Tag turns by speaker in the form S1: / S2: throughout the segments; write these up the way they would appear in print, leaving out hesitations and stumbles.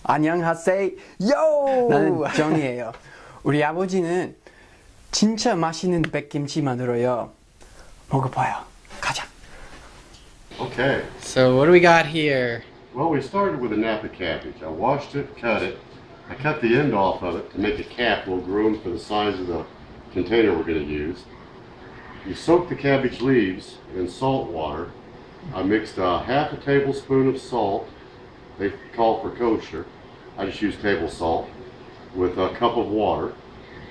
S1: 안녕하세요. 나는 정이에요. 우리 아버지는 진짜 맛있는 백김치 만들어요. 먹어봐요. 가자.
S2: Okay,
S3: So what do we got here?
S2: well, we started with a Napa cabbage. I washed it, cut it. I cut the end off of it to make a cap will groom for the size of the container we're going to use. You soak the cabbage leaves in salt water. I mixed half a tablespoon of salt. They call for kosher. I just use table salt with a cup of water,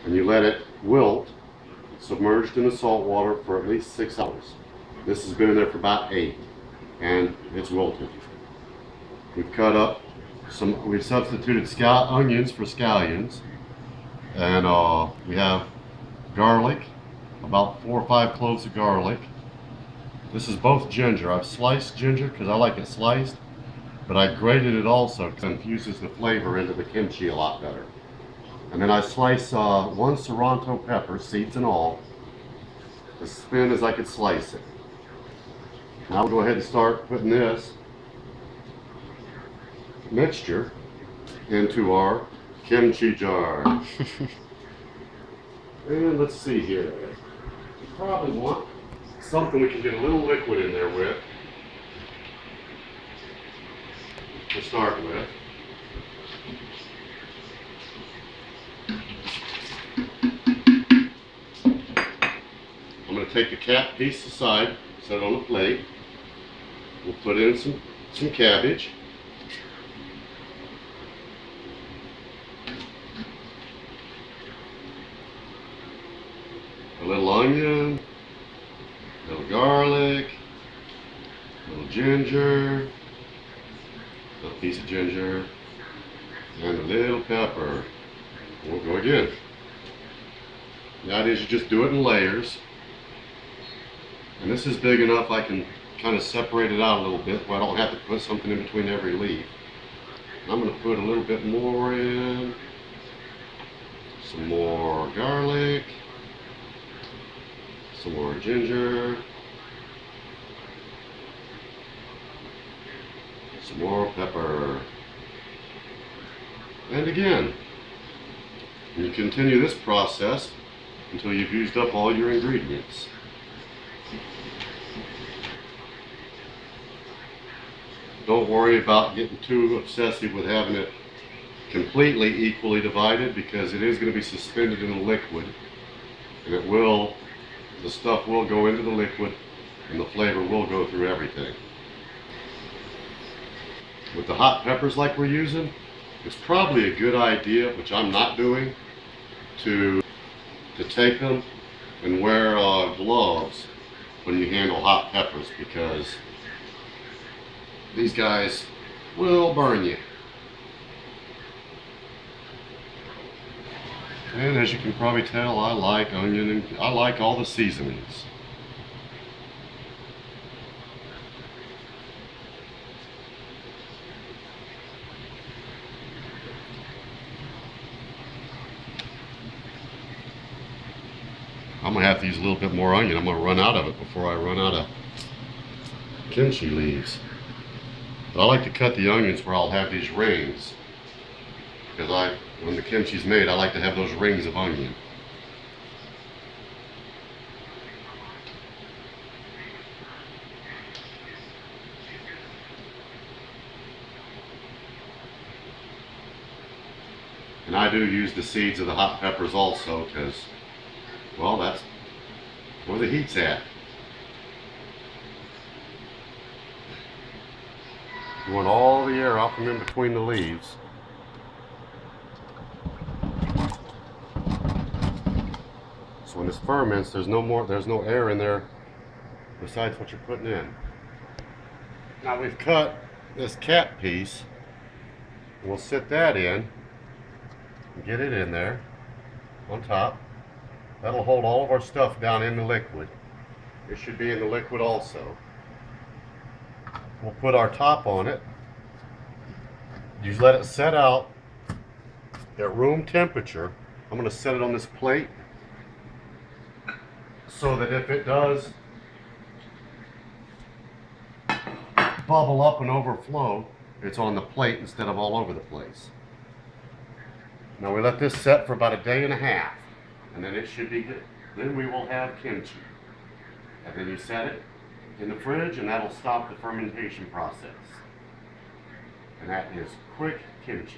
S2: and you let it wilt, submerged in the salt water for at least 6 hours. This has been in there for about 8, and it's wilted. We've cut up we've substituted onions for scallions, and we have garlic, about 4 or 5 cloves of garlic. This is both ginger. I've sliced ginger because I like it sliced, but I grated it also because it infuses the flavor into the kimchi a lot better. And then I slice 1 serrano pepper, seeds and all, as thin as I could slice it. Now we'll go ahead and start putting this mixture into our kimchi jar. And let's see here. We probably want something we can get a little liquid in there with to start with. I'm going to take the cap piece aside, set it on the plate. We'll put in some cabbage. A little onion, a little garlic, a little ginger, a piece of ginger, and a little pepper. We'll go again. The idea is you just do it in layers. And this is big enough I can kind of separate it out a little bit where I don't have to put something in between every leaf. I'm going to put a little bit more in. Some more garlic. Some more ginger. Some more pepper. And again. And you continue this process until you've used up all your ingredients. Don't worry about getting too obsessive with having it completely equally divided, because it is going to be suspended in a liquid, and the stuff will go into the liquid and the flavor will go through everything. With the hot peppers like we're using, it's probably a good idea, which I'm not doing, to take them and wear gloves when you handle hot peppers, because these guys will burn you. And as you can probably tell, I like onion and I like all the seasonings. I'm gonna have to use a little bit more onion. I'm gonna run out of it before I run out of kimchi leaves. But I like to cut the onions where I'll have these rings, because when the kimchi's made, I like to have those rings of onion. And I do use the seeds of the hot peppers also, because, well, that's where the heat's at. You want all the air out from in between the leaves. So when this ferments, there's no air in there besides what you're putting in. Now we've cut this cap piece. We'll sit that in and get it in there on top. That'll hold all of our stuff down in the liquid. It should be in the liquid also. We'll put our top on it. You let it set out at room temperature. I'm going to set it on this plate so that if it does bubble up and overflow, it's on the plate instead of all over the place. Now we let this set for about a day and a half, and then it should be good. Then we will have kimchi. And then you set it in the fridge, and that'll stop the fermentation process. And that is quick kimchi.